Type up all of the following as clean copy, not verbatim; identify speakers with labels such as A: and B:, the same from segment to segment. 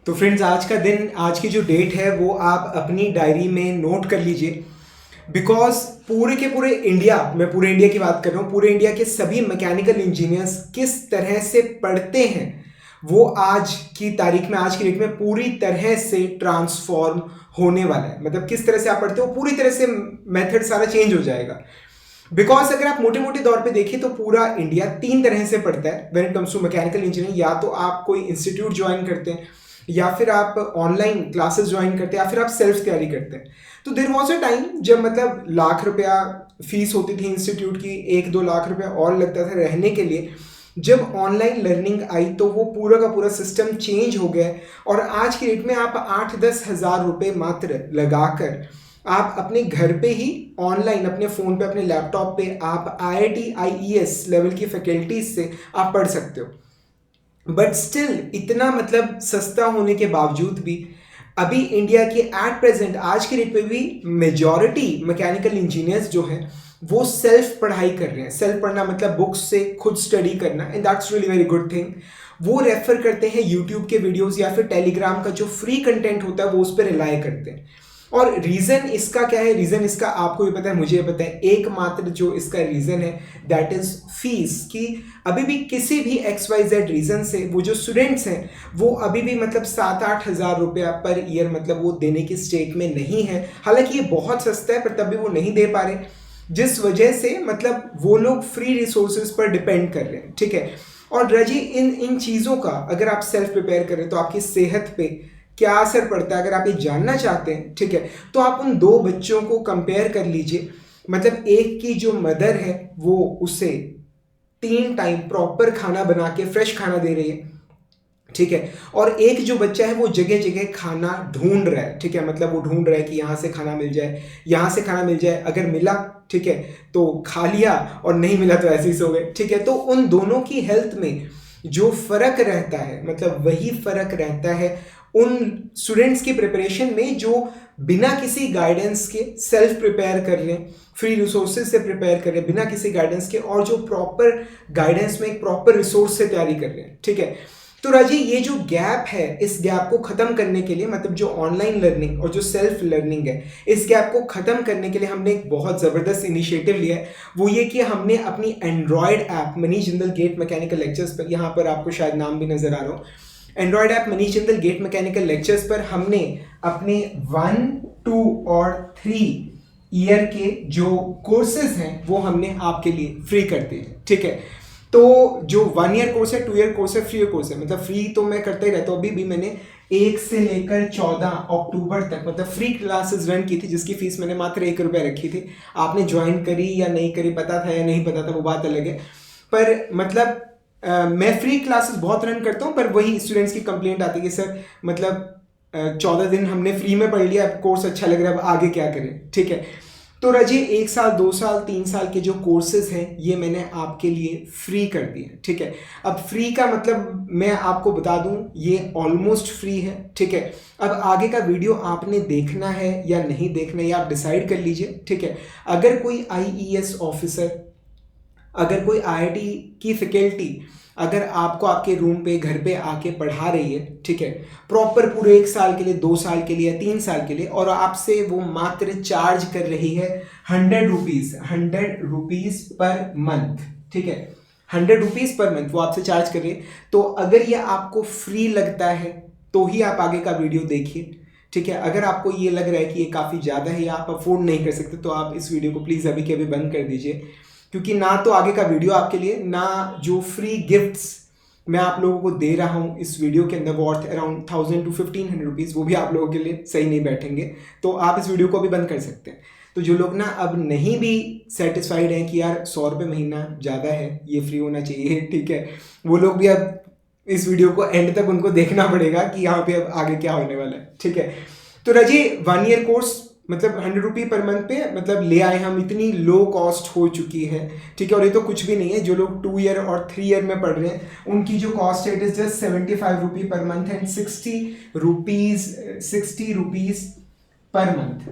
A: तो फ्रेंड्स, आज का दिन, आज की जो डेट है वो आप अपनी डायरी में नोट कर लीजिए। बिकॉज पूरे के पूरे इंडिया, मैं पूरे इंडिया की बात कर रहा हूँ, पूरे इंडिया के सभी मैकेनिकल इंजीनियर्स किस तरह से पढ़ते हैं वो आज की तारीख में, आज की डेट में पूरी तरह से ट्रांसफॉर्म होने वाला है। मतलब किस तरह से आप पढ़ते हो पूरी तरह से मेथड सारा चेंज हो जाएगा। बिकॉज अगर आप मोटे मोटे तौर पे देखें तो पूरा इंडिया तीन तरह से पढ़ता है when it comes to mechanical engineering. या तो आप कोई इंस्टीट्यूट ज्वाइन करते हैं, या फिर आप ऑनलाइन क्लासेस ज्वाइन करते हैं, या फिर आप सेल्फ तैयारी करते हैं। तो देर वॉज अ टाइम जब मतलब लाख रुपया फीस होती थी इंस्टीट्यूट की, 1-2 लाख रुपया और लगता था रहने के लिए। जब ऑनलाइन लर्निंग आई तो वो पूरा का पूरा सिस्टम चेंज हो गया और आज की डेट में आप 8-10 हज़ार रुपये मात्र लगाकर आप अपने घर पे ही ऑनलाइन, अपने फ़ोन पे, अपने लैपटॉप पे आप IIT IES लेवल की फैकल्टीज से आप पढ़ सकते हो। बट स्टिल इतना मतलब सस्ता होने के बावजूद भी अभी इंडिया के एट प्रेजेंट, आज की डेट पे भी मेजॉरिटी मैकेनिकल इंजीनियर्स जो हैं वो सेल्फ पढ़ाई कर रहे हैं। सेल्फ पढ़ना मतलब बुक्स से खुद स्टडी करना, and that's really very good thing. वो रेफर करते हैं यूट्यूब के वीडियोस या फिर टेलीग्राम का जो फ्री कंटेंट होता है वो उस पर रिलाई करते हैं। और रीज़न इसका क्या है? रीज़न इसका आपको भी पता है, मुझे पता है। एकमात्र जो इसका रीज़न है दैट इज़ फीस। कि अभी भी किसी भी XYZ रीज़न से वो जो स्टूडेंट्स हैं वो अभी भी मतलब 7-8 हज़ार रुपया पर ईयर मतलब वो देने की स्टेट में नहीं है। हालांकि ये बहुत सस्ता है पर तब भी वो नहीं दे पा रहे, जिस वजह से मतलब वो लोग फ्री रिसोर्सेज पर डिपेंड कर रहे हैं। ठीक है। और रजी, इन चीज़ों का अगर आप सेल्फ प्रिपेयर करें तो आपकी सेहत पे क्या असर पड़ता है अगर आप ये जानना चाहते हैं, ठीक है, तो आप उन दो बच्चों को कंपेयर कर लीजिए। मतलब एक की जो मदर है वो उसे 3 टाइम प्रॉपर खाना बना के फ्रेश खाना दे रही है, ठीक है, और एक जो बच्चा है वो जगह जगह खाना ढूंढ रहा है। ठीक है, मतलब वो ढूंढ रहा है कि यहाँ से खाना मिल जाए, यहाँ से खाना मिल जाए, अगर मिला ठीक है तो खा लिया और नहीं मिला तो ऐसे ही सो गए। ठीक है, तो उन दोनों की हेल्थ में जो फर्क रहता है मतलब वही फर्क रहता है उन स्टूडेंट्स की प्रिपरेशन में जो बिना किसी गाइडेंस के सेल्फ प्रिपेयर कर रहे हैं, फ्री रिसोर्सेज से प्रिपेयर कर रहे हैं बिना किसी गाइडेंस के, और जो प्रॉपर गाइडेंस में एक प्रॉपर रिसोर्स से तैयारी कर रहे हैं। ठीक है, तो राजी, ये जो गैप है इस गैप को खत्म करने के लिए, मतलब जो ऑनलाइन लर्निंग और जो सेल्फ लर्निंग है इस गैप को खत्म करने के लिए हमने एक बहुत ज़बरदस्त इनिशिएटिव लिया है। वो ये कि हमने अपनी Android app Manish Jindal GATE mechanical lectures पर, यहाँ पर आपको शायद नाम भी नजर आ रहा हो, Android app Manish Jindal GATE mechanical lectures पर हमने अपने 1, 2 और 3 ईयर के जो कोर्सेज हैं वो हमने आपके लिए फ्री कर दिए। ठीक है, तो जो 1 ईयर कोर्स है, 2 ईयर कोर्स है, 3 ईयर कोर्स है, मतलब फ्री तो मैं करता ही रहता हूँ। अभी भी मैंने 1 से लेकर 14 अक्टूबर तक मतलब फ्री क्लासेस रन की थी, जिसकी फीस मैंने मात्र 1 रुपया रखी थी। आपने ज्वाइन करी या नहीं करी, पता था या नहीं पता था, वो बात अलग है। पर मतलब मैं फ्री क्लासेस बहुत रन करता हूँ, पर वही स्टूडेंट्स की कंप्लेंट आती है कि सर मतलब 14 दिन हमने फ्री में पढ़ लिया, कोर्स अच्छा लग रहा है, अब आगे क्या करें। ठीक है, तो रजी 1 साल, 2 साल, 3 साल के जो कोर्सेज हैं ये मैंने आपके लिए फ्री कर दिए। ठीक है, अब फ्री का मतलब मैं आपको बता दूं ये ऑलमोस्ट फ्री है। ठीक है, अब आगे का वीडियो आपने देखना है या नहीं देखना है ये आप डिसाइड कर लीजिए। ठीक है, अगर कोई IES ऑफिसर, अगर कोई IIT की फैकल्टी अगर आपको आपके रूम पे, घर पे आके पढ़ा रही है, ठीक है, प्रॉपर पूरे 1 साल के लिए, 2 साल के लिए या 3 साल के लिए, और आपसे वो मात्र चार्ज कर रही है 100 रुपीज़ पर मंथ। ठीक है, 100 रुपीज़ पर मंथ वो आपसे चार्ज कर रही है। तो अगर ये आपको फ्री लगता है तो ही आप आगे का वीडियो देखिए। ठीक है, अगर आपको ये लग रहा है कि ये काफ़ी ज़्यादा है या आप अफोर्ड नहीं कर सकते तो आप इस वीडियो को प्लीज़ अभी के अभी बंद कर दीजिए, क्योंकि ना तो आगे का वीडियो आपके लिए, ना जो फ्री गिफ्ट्स मैं आप लोगों को दे रहा हूँ इस वीडियो के अंदर वर्थ अराउंड 1000 to 1500 रुपीज़, वो भी आप लोगों के लिए सही नहीं बैठेंगे। तो आप इस वीडियो को भी बंद कर सकते हैं। तो जो लोग ना अब नहीं भी सेटिस्फाइड हैं कि यार 100 रुपये महीना ज़्यादा है, ये फ्री होना चाहिए, ठीक है, वो लोग भी अब इस वीडियो को एंड तक उनको देखना पड़ेगा कि यहाँ पे अब आगे क्या होने वाला है। ठीक है, तो रजी 1 ईयर कोर्स मतलब 100 रुपये पर मंथ पे मतलब ले आए हम, इतनी लो कॉस्ट हो चुकी है। ठीक है, और ये तो कुछ भी नहीं है, जो लोग 2 ईयर और 3 ईयर में पढ़ रहे हैं उनकी जो कॉस्ट है इट इज जस्ट 75 रुपये per month and 60 rupees per month.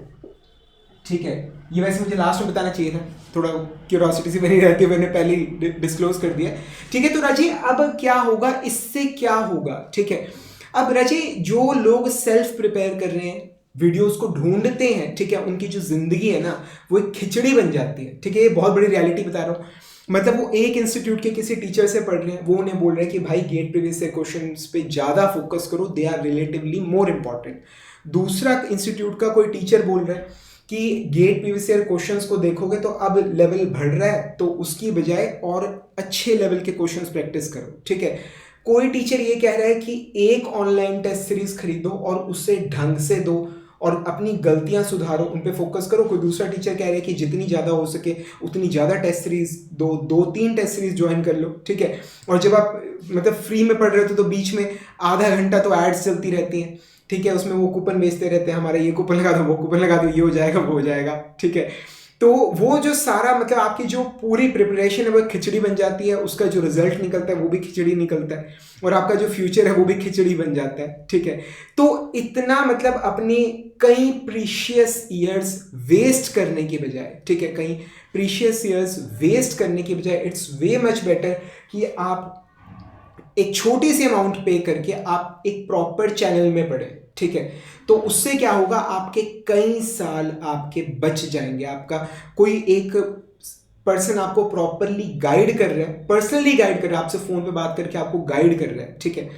A: ठीक है, ये वैसे मुझे लास्ट में बताना चाहिए था, थोड़ा क्यूरोसिटी सी बनी रहती है, मैंने पहले ही डिस्क्लोज कर दिया। ठीक है, तो राजी अब क्या होगा, इससे क्या होगा? ठीक है, अब रचे जो लोग सेल्फ प्रिपेयर कर रहे हैं, वीडियोस को ढूंढते हैं, ठीक है, उनकी जो जिंदगी है ना वो एक खिचड़ी बन जाती है, ठीक है। ये बहुत बड़ी रियलिटी बता रहा हूँ। मतलब वो एक इंस्टीट्यूट के किसी टीचर से पढ़ रहे हैं, वो उन्हें बोल रहे हैं कि भाई गेट प्रीवियस ईयर क्वेश्चंस पे ज़्यादा फोकस करो, they are relatively more important. दूसरा इंस्टीट्यूट का कोई टीचर बोल रहा है कि गेट प्रीवियस ईयर क्वेश्चंस को देखोगे तो अब लेवल बढ़ रहा है, तो उसकी बजाय और अच्छे लेवल के क्वेश्चंस प्रैक्टिस करो, ठीक है। कोई टीचर ये कह रहा है कि एक ऑनलाइन टेस्ट सीरीज खरीदो और उससे ढंग से दो और अपनी गलतियां सुधारो, उन पे फोकस करो। कोई दूसरा टीचर कह रहा है कि जितनी ज़्यादा हो सके उतनी ज़्यादा टेस्ट सीरीज दो 3 टेस्ट सीरीज ज्वाइन कर लो, ठीक है। और जब आप मतलब फ्री में पढ़ रहे हो तो बीच में आधा घंटा तो एड्स चलती रहती हैं, ठीक है। उसमें वो कूपन बेचते रहते हैं, हमारा ये कूपन लगा दो, वो कूपन लगा दो, ये हो जाएगा, वो हो जाएगा, ठीक है। तो वो जो सारा मतलब आपकी जो पूरी प्रिपरेशन है वो खिचड़ी बन जाती है, उसका जो रिजल्ट निकलता है वो भी खिचड़ी निकलता है, और आपका जो फ्यूचर है वो भी खिचड़ी बन जाता है, ठीक है। तो इतना मतलब अपनी कई प्रीशियस ईयर्स वेस्ट करने की बजाय, ठीक है, कई प्रीशियस ईयर्स वेस्ट करने की बजाय इट्स वे मच बेटर कि आप एक छोटी सी अमाउंट पे करके आप एक प्रॉपर चैनल में पढ़ें, ठीक है। तो उससे क्या होगा, आपके कई साल आपके बच जाएंगे। आपका कोई एक पर्सन आपको प्रॉपरली गाइड कर रहा है, पर्सनली गाइड कर रहा है, आपसे फोन पे बात करके आपको गाइड कर रहा है, ठीक है,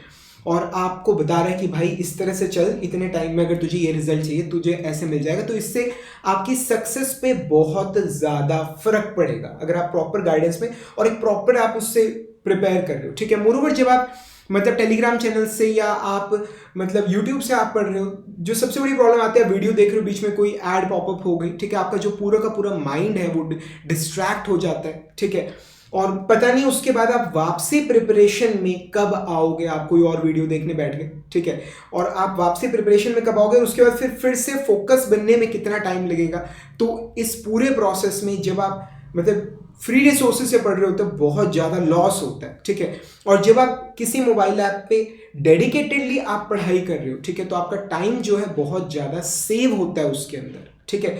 A: और आपको बता रहा है कि भाई इस तरह से चल, इतने टाइम में अगर तुझे ये रिजल्ट चाहिए तुझे ऐसे मिल जाएगा। तो इससे आपकी सक्सेस पे बहुत ज़्यादा फर्क पड़ेगा अगर आप प्रॉपर गाइडेंस में और एक प्रॉपर आप उससे प्रिपेयर कर रहे हो, ठीक है। मोरोवर जब आप मतलब टेलीग्राम चैनल से या आप मतलब यूट्यूब से आप पढ़ रहे हो, जो सबसे बड़ी प्रॉब्लम आती है, वीडियो देख रहे हो, बीच में कोई ऐड पॉपअप हो गई, ठीक है, आपका जो पूरा का पूरा माइंड है वो डिस्ट्रैक्ट हो जाता है, ठीक है। और पता नहीं उसके बाद आप वापसी प्रिपरेशन में कब आओगे, आप कोई और वीडियो देखने बैठ गए, ठीक है, और आप वापसी प्रिपरेशन में कब आओगे, और उसके बाद फिर से फोकस बनने में कितना टाइम लगेगा। तो इस पूरे प्रोसेस में जब आप मतलब फ्री रिसोर्सेज से पढ़ रहे हो तो बहुत ज़्यादा लॉस होता है, ठीक है। और जब आप किसी मोबाइल ऐप पे डेडिकेटेडली आप पढ़ाई कर रहे हो, ठीक है, तो आपका टाइम जो है बहुत ज़्यादा सेव होता है उसके अंदर, ठीक है।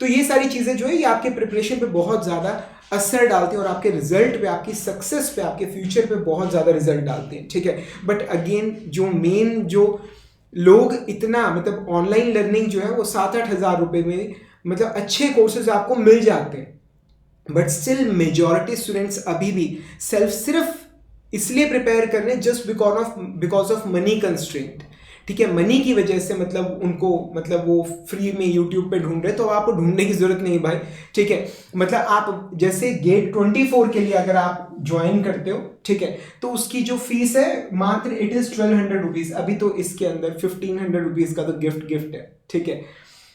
A: तो ये सारी चीज़ें जो है ये आपके प्रिपरेशन पे बहुत ज़्यादा असर डालती हैं और आपके रिजल्ट पे, आपकी सक्सेस पे, आपके फ्यूचर पे बहुत ज़्यादा रिजल्ट डालते हैं, ठीक है। बट अगेन जो मेन जो लोग इतना मतलब ऑनलाइन लर्निंग जो है वो 7-8 हज़ार रुपये में मतलब अच्छे कोर्सेज आपको मिल जाते हैं, बट स्टिल मेजॉरिटी स्टूडेंट्स अभी भी सिर्फ इसलिए प्रिपेयर कर रहे हैं just because of money constraint, ठीक है। मनी की वजह से मतलब उनको मतलब वो फ्री में यूट्यूब पे ढूंढ रहे, तो आपको ढूंढने की जरूरत नहीं भाई, ठीक है। मतलब आप जैसे गेट 24 के लिए अगर आप ज्वाइन करते हो, ठीक है, तो उसकी जो फीस है मात्र इट इज 1200 रुपीज। अभी तो इसके अंदर 1500 रुपीज का तो गिफ्ट है, ठीक है।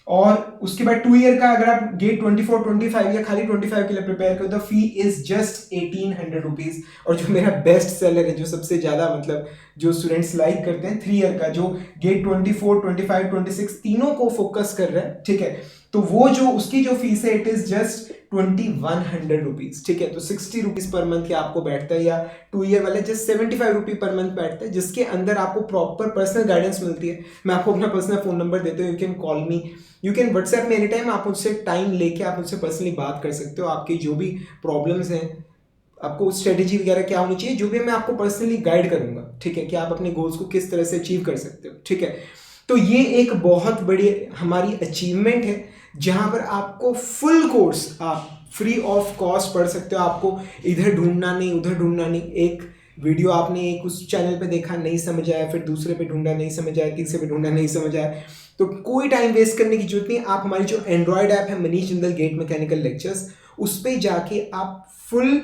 A: और उसके बाद 2 ईयर का अगर आप गेट 24, 25 या खाली 25 के लिए प्रिपेयर करो तो फी इज जस्ट 1800 रुपीज। और जो मेरा बेस्ट सेलर है, जो सबसे ज्यादा मतलब जो स्टूडेंट्स लाइक करते हैं, 3 ईयर का जो गेट 24, 25, 26 तीनों को फोकस कर रहा है, ठीक है, तो वो जो उसकी जो फीस है इट इज जस्ट 2100 रुपीज, ठीक है। तो 60 रुपीज पर मंथ या आपको बैठता है, या 2 ईयर वाले जस्ट 75 रुपी पर मंथ बैठता है, जिसके अंदर आपको प्रॉपर पर्सनल गाइडेंस मिलती है। मैं आपको अपना पर्सनल फोन नंबर देता हूँ, you can call me, you can WhatsApp में एनी टाइम, आप मुझसे टाइम लेके आप मुझसे पर्सनली बात कर सकते हो। आपकी जो भी प्रॉब्लम्स हैं, आपको स्ट्रेटेजी वगैरह क्या होनी चाहिए, जो भी मैं आपको पर्सनली गाइड करूंगा, ठीक है, कि आप अपने गोल्स को किस तरह से अचीव कर सकते हो, ठीक है। तो ये एक बहुत बड़ी हमारी अचीवमेंट है जहां पर आपको फुल कोर्स आप फ्री ऑफ कॉस्ट पढ़ सकते हो। आपको इधर ढूंढना नहीं, उधर ढूंढना नहीं। एक वीडियो आपने एक उस चैनल पे देखा, नहीं समझ आया, फिर दूसरे पे ढूंढा, नहीं समझ आया, तीसरे पे ढूंढा, नहीं समझ आया, तो कोई टाइम वेस्ट करने की जरूरत नहीं। आप हमारी जो एंड्रॉयड ऐप है Manish Jindal GATE mechanical lectures, उस पर जाके आप फुल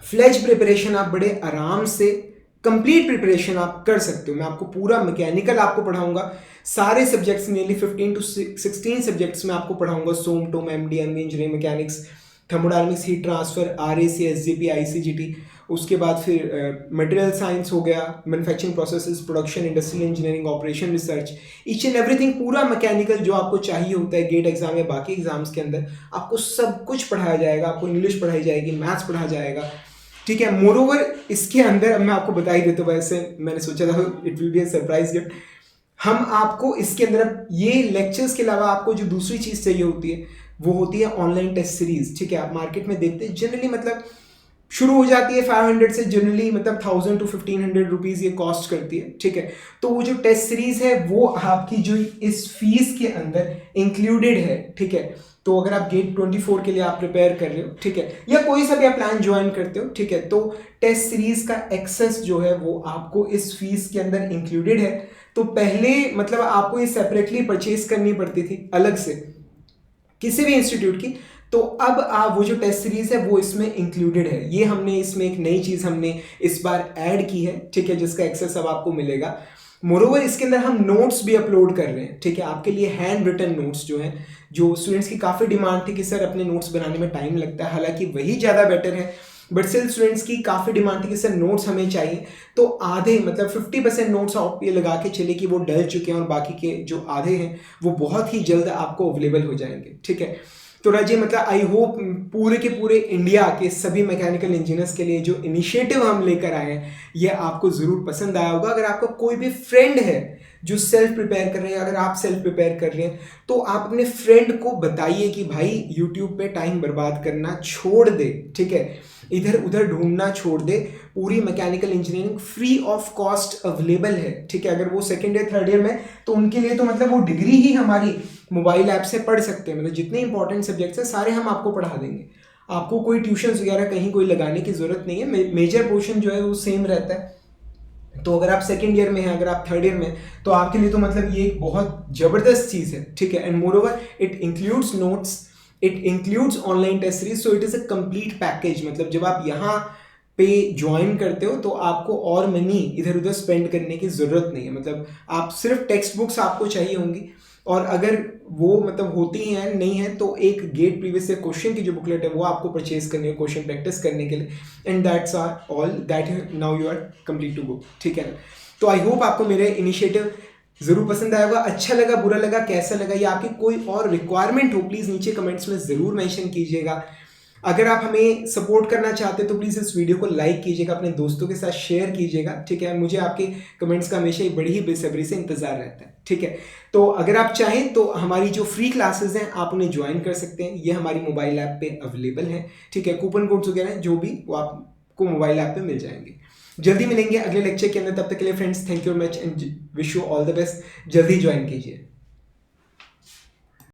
A: फ्लेज प्रिपरेशन आप बड़े आराम से कंप्लीट प्रिपरेशन आप कर सकते हो। मैं आपको पूरा मैकेनिकल आपको पढ़ाऊंगा, सारे सब्जेक्ट्स नियरली 15 to 16 सब्जेक्ट्स में आपको पढ़ाऊंगा। SOM TOM MD MV engineering mechanics, thermodynamics, heat transfer, RAC, SGP, ICGT, उसके बाद फिर मटेरियल साइंस हो गया, manufacturing processes, production, industrial engineering, operation research, each and everything, पूरा मैकेनिकल जो आपको चाहिए होता है गेट एग्जाम या बाकी एग्जाम्स के अंदर, आपको सब कुछ पढ़ाया जाएगा। आपको इंग्लिश पढ़ाई जाएगी, मैथ्स पढ़ाया जाएगा, ठीक है। मोरोवर इसके अंदर अब मैं आपको बता ही देता हूँ, वैसे मैंने सोचा था it will be a surprise gift. हम आपको इसके अंदर ये लेक्चर्स के अलावा आपको जो दूसरी चीज़ चाहिए होती है वो होती है ऑनलाइन टेस्ट सीरीज, ठीक है। आप मार्केट में देखते हैं जनरली मतलब शुरू हो जाती है 500 से, जनरली मतलब 1000 to 1500 रुपीज़ ये कॉस्ट करती है, ठीक है। तो वो जो टेस्ट सीरीज है वो आपकी जो इस फीस के अंदर इंक्लूडेड है, ठीक है। तो अगर आप गेट 24 के लिए आप प्रिपेयर कर रहे हो, ठीक है, या कोई सा भी आप प्लान ज्वाइन करते हो, ठीक है, तो टेस्ट सीरीज का एक्सेस जो है वो आपको इस फीस के अंदर इंक्लूडेड है। तो पहले मतलब आपको ये सेपरेटली परचेज करनी पड़ती थी अलग से किसी भी इंस्टीट्यूट की, तो अब आप वो जो टेस्ट सीरीज है वो इसमें इंक्लूडेड है। ये हमने इसमें एक नई चीज़ हमने इस बार ऐड की है, ठीक है, जिसका एक्सेस अब आपको मिलेगा। मोरोवर इसके अंदर हम नोट्स भी अपलोड कर रहे हैं, ठीक है, आपके लिए हैंड रिटन नोट्स जो हैं, जो स्टूडेंट्स की काफ़ी डिमांड थी कि सर अपने नोट्स बनाने में टाइम लगता है, हालांकि वही ज़्यादा बेटर है, बट स्टिल स्टूडेंट्स की काफ़ी डिमांड थी कि सर नोट्स हमें चाहिए। तो आधे मतलब 50% नोट्स आप ये लगा के चले कि वो डल चुके हैं, और बाकी के जो आधे हैं वो बहुत ही जल्द आपको अवेलेबल हो जाएंगे, ठीक है। तो राजी मतलब आई होप पूरे के पूरे इंडिया के सभी मैकेनिकल इंजीनियर्स के लिए जो इनिशिएटिव हम लेकर आए हैं ये आपको ज़रूर पसंद आया होगा। अगर आपका कोई भी फ्रेंड है जो सेल्फ प्रिपेयर कर रहे हैं, अगर आप सेल्फ प्रिपेयर कर रहे हैं, तो आप अपने फ्रेंड को बताइए कि भाई यूट्यूब पे टाइम बर्बाद करना छोड़ दे, ठीक है, इधर उधर ढूंढना छोड़ दे। पूरी mechanical engineering free of cost available है, ठीक है। अगर वो सेकेंड ईयर थर्ड ईयर में, तो उनके लिए तो मतलब वो डिग्री ही हमारी मोबाइल ऐप से पढ़ सकते हैं, मतलब जितने इंपॉर्टेंट सब्जेक्ट्स हैं सारे हम आपको पढ़ा देंगे। आपको कोई ट्यूशन वगैरह कहीं कोई लगाने की ज़रूरत नहीं है, मेजर पोर्शन जो है वो सेम रहता है। तो अगर आप सेकेंड ईयर में हैं, अगर आप थर्ड ईयर में, तो आपके लिए तो मतलब ये एक बहुत ज़बरदस्त चीज़ है, ठीक है। And moreover it includes notes, it includes online test series, so it is a complete package. मतलब जब आप यहाँ पे ज्वाइन करते हो तो आपको और मनी इधर उधर स्पेंड करने की ज़रूरत नहीं है। मतलब आप सिर्फ टेक्स्ट बुक्स आपको चाहिए होंगी, और अगर वो मतलब होती हैं नहीं है तो एक गेट प्रीवियस ईयर क्वेश्चन की जो बुकलेट है वो आपको परचेज करनी है क्वेश्चन प्रैक्टिस करने के लिए। And that's are all, that now you are complete to go, ठीक है ना। तो आई होप आपको मेरे इनिशिएटिव ज़रूर पसंद आया होगा, अच्छा लगा, बुरा लगा, कैसा लगा, या आपकी कोई और रिक्वायरमेंट हो प्लीज़ नीचे कमेंट्स में ज़रूर मेंशन कीजिएगा। अगर आप हमें सपोर्ट करना चाहते हैं तो प्लीज़ इस वीडियो को लाइक कीजिएगा, अपने दोस्तों के साथ शेयर कीजिएगा, ठीक है। मुझे आपके कमेंट्स का हमेशा ही बड़ी ही बेसब्री से इंतजार रहता है, ठीक है। तो अगर आप चाहें तो हमारी जो फ्री क्लासेस हैं आप उन्हें ज्वाइन कर सकते हैं, ये हमारी मोबाइल ऐप पे अवेलेबल हैं, ठीक है। कूपन कोड्स वगैरह जो भी वो आपको मोबाइल ऐप पे मिल जाएंगे। जल्दी मिलेंगे अगले लेक्चर के अंदर, तब तक के लिए friends thank you very much and wish you all the best. जल्दी ज्वाइन कीजिए।